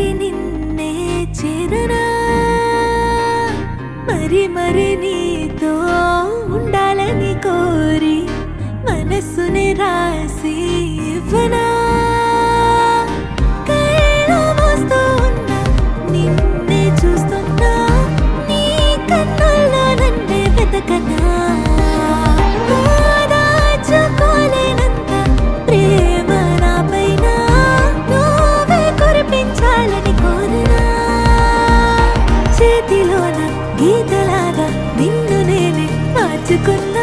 మరి నిన్నే చేరనా, మరి నీతో ఉండాలని కోరి మనసుని రాసి ఇవ్వనా. కళ్ళ మోస్తూ ఉన్నా, నిన్నే చూస్తున్నా, నీ కన్నుల్లో నన్నే వెతకనా. దాచుకోలేనంత ప్రేమ నాపైన నువ్వే కురిపించాలని కోరనా. చేతిలోన గీతలాగా నిన్ను నేనే మార్చుకున్నా.